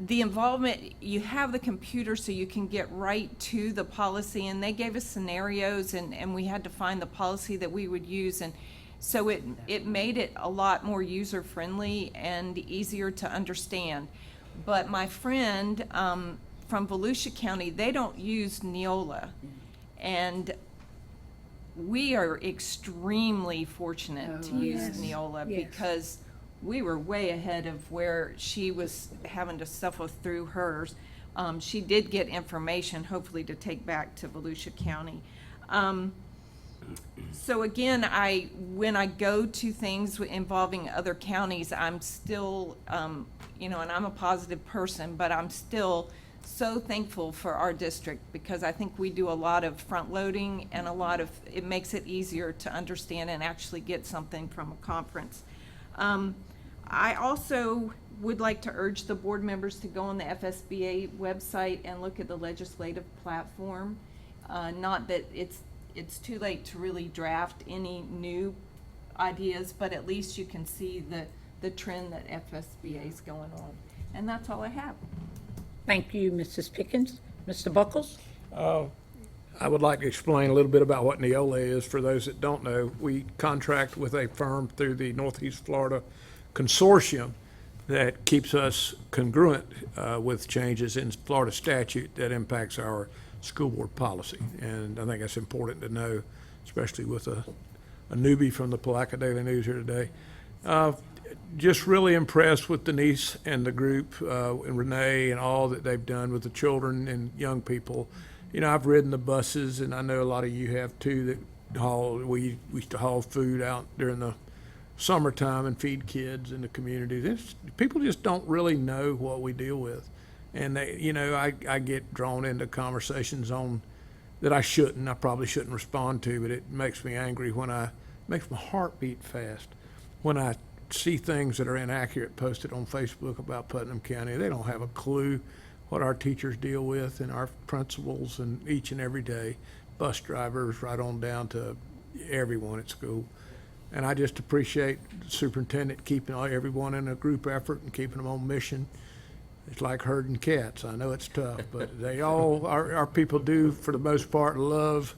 the involvement, you have the computer so you can get right to the policy, and they gave us scenarios, and we had to find the policy that we would use, and so it made it a lot more user-friendly and easier to understand. But my friend from Volusia County, they don't use Neola, and we are extremely fortunate to use Neola Yes. because we were way ahead of where she was having to suffer through hers. She did get information, hopefully, to take back to Volusia County. So again, when I go to things involving other counties, I'm still, and I'm a positive person, but I'm still so thankful for our district because I think we do a lot of front loading and it makes it easier to understand and actually get something from a conference. I also would like to urge the board members to go on the FSBA website and look at the legislative platform. Not that it's too late to really draft any new ideas, but at least you can see the trend that FSBA is going on. And that's all I have. Thank you, Mrs. Pickens. Mr. Buckles? I would like to explain a little bit about what Neola is for those that don't know. We contract with a firm through the Northeast Florida Consortium that keeps us congruent with changes in Florida statute that impacts our school board policy. And I think that's important to know, especially with a newbie from the Palaca Daily News here today. Just really impressed with Denise and the group, and Renee and all that they've done with the children and young people. I've ridden the buses, and I know a lot of you have too, we used to haul food out during the summertime and feed kids in the community. People just don't really know what we deal with. And I get drawn into conversations that I probably shouldn't respond to, but it makes me angry makes my heart beat fast when I see things that are inaccurate posted on Facebook about Putnam County. They don't have a clue what our teachers deal with and our principals and each and every day, bus drivers right on down to everyone at school. And I just appreciate the superintendent keeping everyone in a group effort and keeping them on mission. It's like herding cats. I know it's tough, but they all, our people do, for the most part, love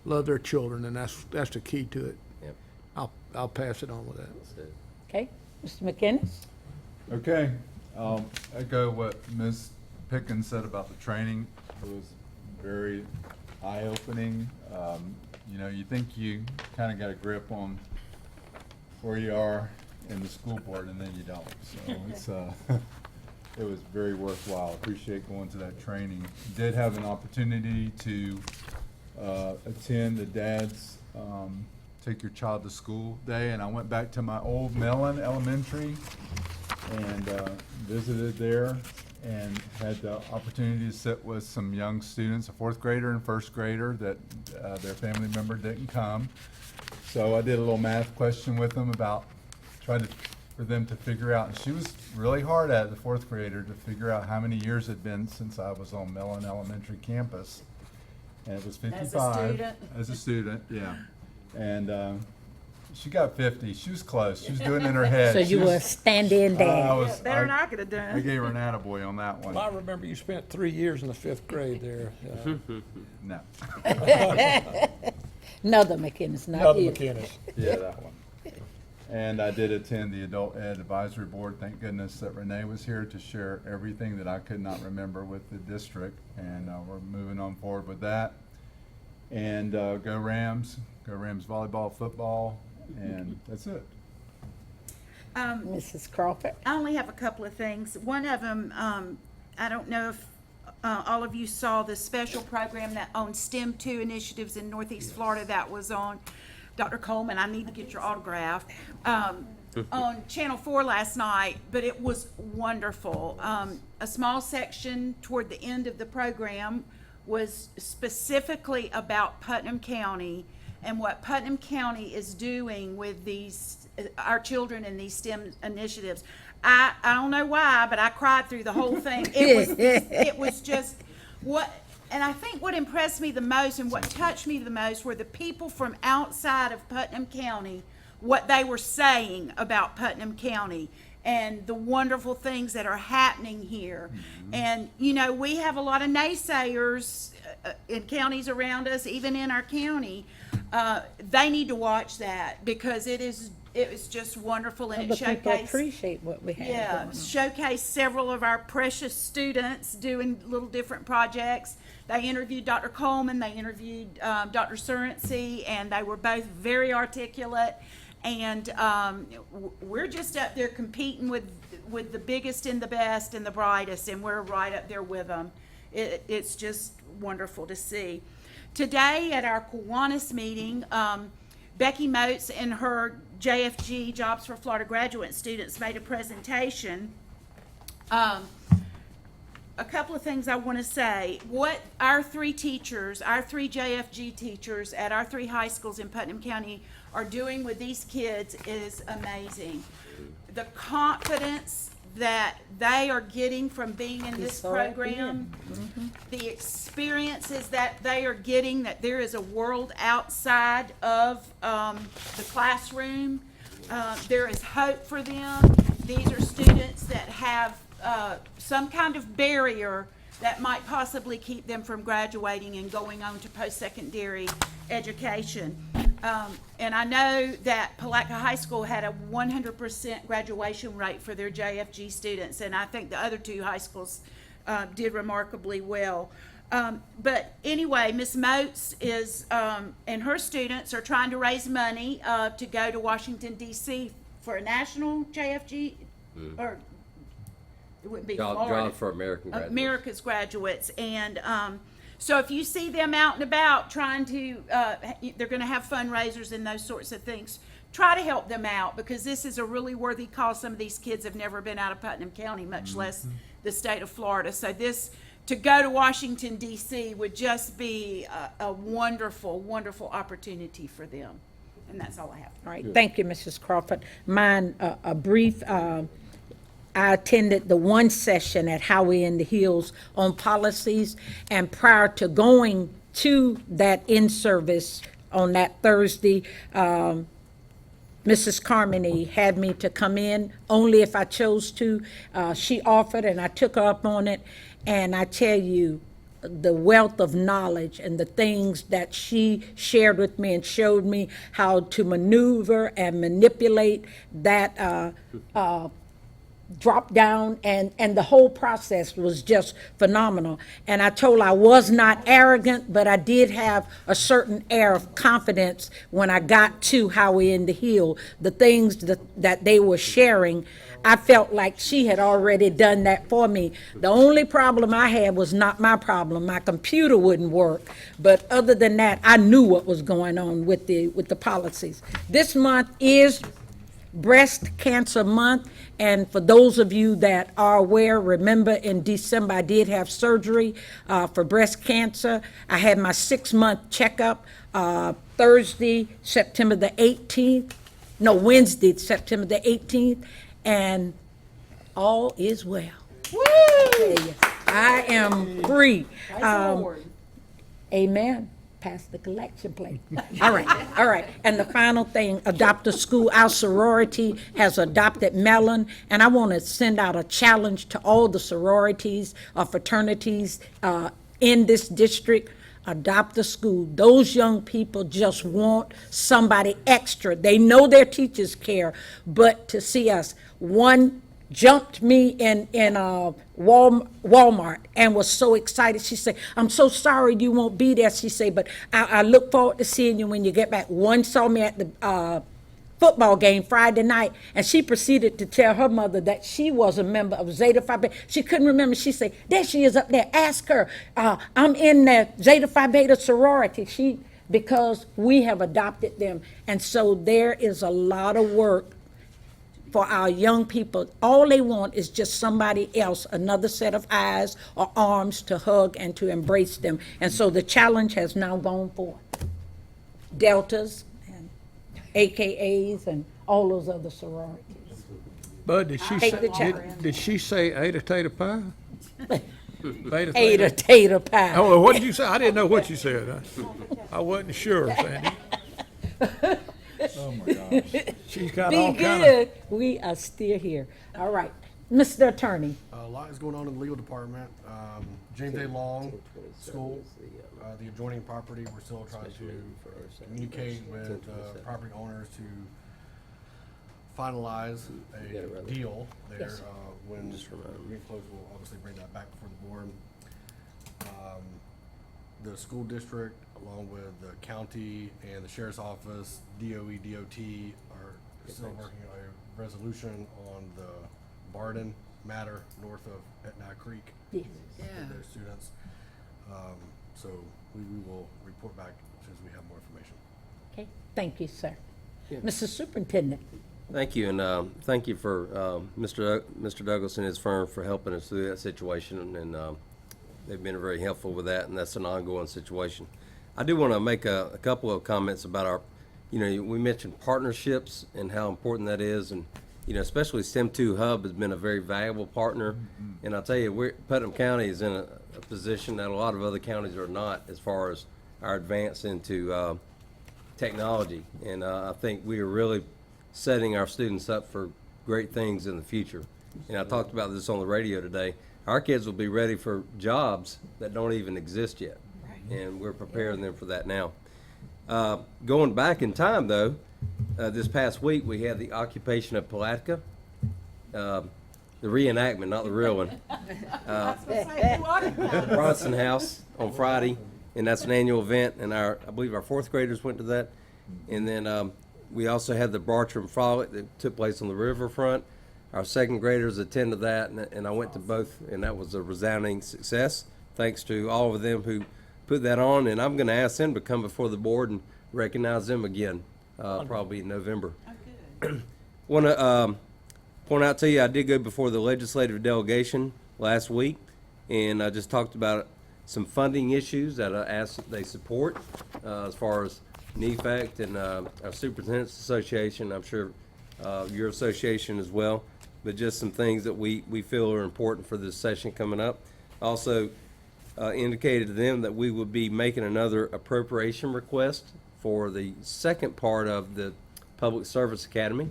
their children, and that's the key to it. Yep. I'll pass it on with that. Okay, Mr. McInnes? Okay, echo what Ms. Pickens said about the training. It was very eye-opening. You know, you think you kind of got a grip on where you are in the school board, and then you don't. So it's, it was very worthwhile. Appreciate going to that training. Did have an opportunity to attend the Dad's Take Your Child to School Day, and I went back to my old Mellon Elementary and visited there and had the opportunity to sit with some young students, a fourth grader and first grader that their family member didn't come. So I did a little math question with them about for them to figure out, and she was really hard at it, the fourth grader, to figure out how many years it had been since I was on Mellon Elementary campus. And it was 55. student? As a student, yeah. And she got 50. She was close. She was doing it in her head. So She you was- were stand-in I dad. was, Better than I I could have I done. gave her an attaboy on that one. Well, I remember you spent 3 years in the 5th grade there. No. Another McInnes, not Another you. McInnes. Yeah, that one. And I did attend the Adult Ed Advisory Board. Thank goodness that Renee was here to share everything that I could not remember with the district. And we're moving on forward with that. And go Rams volleyball, football, and that's it. Mrs. Crawford? I only have a couple of things. One of them, I don't know if all of you saw the special program that on STEM 2 initiatives in Northeast Florida that was on. Dr. Coleman, I need to get your autograph. On Channel 4 last night, but it was wonderful. A small section toward the end of the program was specifically about Putnam County and what Putnam County is doing with these, our children in these STEM initiatives. I don't know why, but I cried through the whole thing. It was just what, and I think what impressed me the most and what touched me the most were the people from outside of Putnam County, what they were saying about Putnam County and the wonderful things that are happening here. And, you know, we have a lot of naysayers in counties around us, even in our county. They need to watch that because it is just wonderful and Other it people showcased. appreciate what we have Yeah, going on. showcased several of our precious students doing little different projects. They interviewed Dr. Coleman, they interviewed Dr. Surrency, and they were both very articulate. And we're just up there competing with the biggest and the best and the brightest, and we're right up there with them. It's just wonderful to see. Today at our Kiwanis meeting, Becky Moats and her JFG Jobs for Florida graduate students made a presentation. A couple of things I want to say. What our three teachers, our three JFG teachers at our three high schools in Putnam County are doing with these kids is amazing. The confidence that they are getting from being in this saw it program, the experiences that they are getting, that there is a world outside of the classroom. There is hope for them. These are students that have some kind of barrier that might possibly keep them from graduating and going on to post-secondary education. And I know that Palatka High School had a 100% graduation rate for their JFG students, and I think the other two high schools did remarkably well. But anyway, Ms. Moats is, and her students are trying to raise money to go to Washington, D.C. for a national JFG, or it wouldn't be Florida. Jobs for American graduates. America's graduates. And so if you see them out and about trying to, they're going to have fundraisers and those sorts of things, try to help them out because this is a really worthy cause. Some of these kids have never been out of Putnam County, much less the state of Florida. So this, to go to Washington, D.C. would just be a wonderful, wonderful opportunity for them. And that's all I have. All right, thank you, Mrs. Crawford. Mine, a brief, I attended the one session at Howey in the Hills on policies, and prior to going to that in-service on that Thursday, Mrs. Carmody had me to come in only if I chose to. She offered, and I took her up on it, and I tell you, the wealth of knowledge and the things that she shared with me and showed me how to maneuver and manipulate that drop down, and the whole process was just phenomenal. And I told her I was not arrogant, but I did have a certain air of confidence when I got to Howey in the Hill. The things that they were sharing, I felt like she had already done that for me. The only problem I had was not my problem. My computer wouldn't work. But other than that, I knew what was going on with the policies. This month is Breast Cancer Month, and for those of you that are aware, remember in December I did have surgery for breast cancer. I had my 6-month checkup Wednesday, September the 18th, and all is well. I am free. Amen. Pass the collection plate. All right. And the final thing, Adopt a School. Our sorority has adopted Mellon, and I want to send out a challenge to all the sororities or fraternities in this district. Adopt a School. Those young people just want somebody extra. They know their teachers care, but to see us, one jumped me in Walmart and was so excited. She said, "I'm so sorry you won't be there." She said, "But I look forward to seeing you when you get back." One saw me at the football game Friday night, and she proceeded to tell her mother that she was a member of Zeta Phi Beta. She couldn't remember. She said, "There she is up there. Ask her. I'm in the Zeta Phi Beta sorority." Because we have adopted them. And so there is a lot of work for our young people. All they want is just somebody else, another set of eyes or arms to hug and to embrace them. And so the challenge has now gone forth. Deltas and AKAs and all those other sororities. Bud, did she Take the say, challenge. did she say Ada Tater Pie? Beta Ada Tater Pie. Oh, what did you say? I didn't know what you said. I wasn't sure, Sandy. Oh, my gosh. She's got Be all kind of. good. We are still here. All right. Mr. Attorney. A lot is going on in the legal department. James A. Long School, the adjoining property, we're still trying to communicate with property owners to finalize a deal there. When we close, we'll obviously bring that back before the board. The school district, along with the county and the sheriff's office, DOE, DOT, are still working on a resolution on the Barden matter north of Etna Creek. Yes. With their students. So we will report back as soon as we have more information. Okay. Thank you, sir. Mr. Superintendent. Thank you, and thank you for Mr. Douglas and his firm for helping us through that situation, and they've been very helpful with that, and that's an ongoing situation. I do want to make a couple of comments about our, we mentioned partnerships and how important that is, and especially STEM2 Hub has been a very valuable partner, and I'll tell you, Putnam County is in a position that a lot of other counties are not as far as our advance into technology, and I think we are really setting our students up for great things in the future. And I talked about this on the radio today. Our kids will be ready for jobs that don't even exist yet, and we're preparing them for that now. Going back in time, though, this past week we had the occupation of Palatka, the reenactment, not the real one. Bronson House on Friday, and that's an annual event, and I believe our 4th graders went to that. And then we also had the Bartram Frolic that took place on the riverfront. Our 2nd graders attended that, and I went to both, and that was a resounding success. Thanks to all of them who put that on, and I'm going to ask them to come before the board and recognize them again, probably in November. Want to point out to you, I did go before the legislative delegation last week, and I just talked about some funding issues that I asked that they support as far as NEFACT and our Superintendent's Association. I'm sure your association as well, but just some things that we feel are important for this session coming up. Also indicated to them that we would be making another appropriation request for the second part of the Public Service Academy,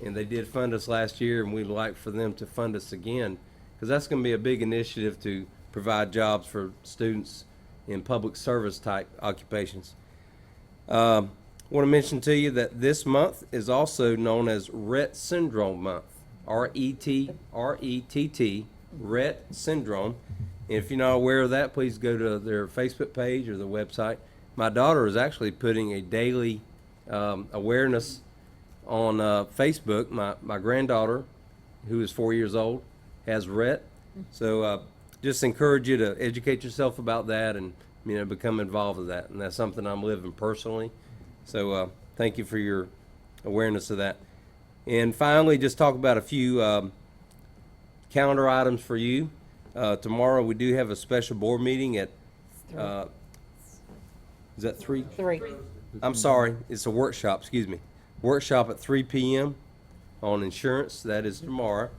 and they did fund us last year, and we'd like for them to fund us again, because that's going to be a big initiative to provide jobs for students in public service type occupations. Want to mention to you that this month is also known as Rett Syndrome Month. R-E-T-T, Rett Syndrome. And if you're not aware of that, please go to their Facebook page or the website. My daughter is actually putting a daily awareness on Facebook. My granddaughter, who is 4 years old, has Rett. So just encourage you to educate yourself about that and become involved with that. And that's something I'm living personally. So thank you for your awareness of that. And finally, just talk about a few calendar items for you. Tomorrow we do have a special board meeting at, is that 3? 3. I'm sorry, it's a workshop, excuse me. Workshop at 3 p.m. on insurance, that is tomorrow.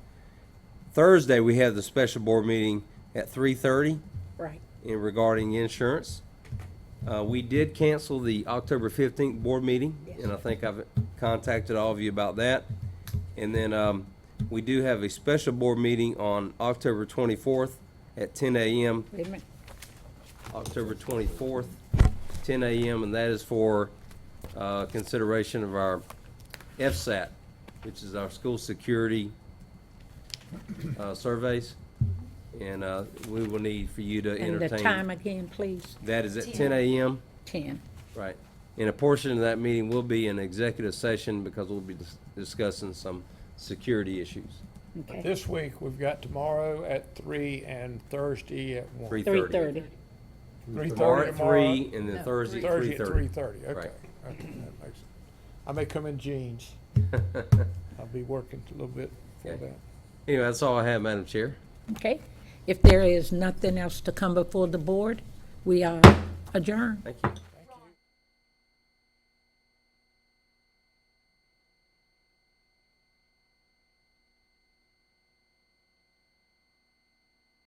Thursday, we have the special board meeting at 3:30 Right. in regarding insurance. We did cancel the October 15th board meeting, and I think I've contacted all of you about that. And then we do have a special board meeting on October 24th at 10 a.m. Wait a minute. October 24th, 10 a.m., and that is for consideration of our FSAT, which is our school security surveys. And we will need for you to And entertain. the time again, please? That is at 10 a.m. 10. Right. And a portion of that meeting will be an executive session because we'll be discussing some security issues. Okay. This week, we've got tomorrow at 3 and Thursday at 1. 3:30. 3:30. Tomorrow at 3 3:30 and then Thursday at Thursday at 3:30. 3:30, okay. Right. Okay, that makes it. I may come in jeans. I'll be working a little bit for Okay. that. Anyway, that's all I have, Madam Chair. Okay. If there is nothing else to come before the board, we are adjourned. Thank you.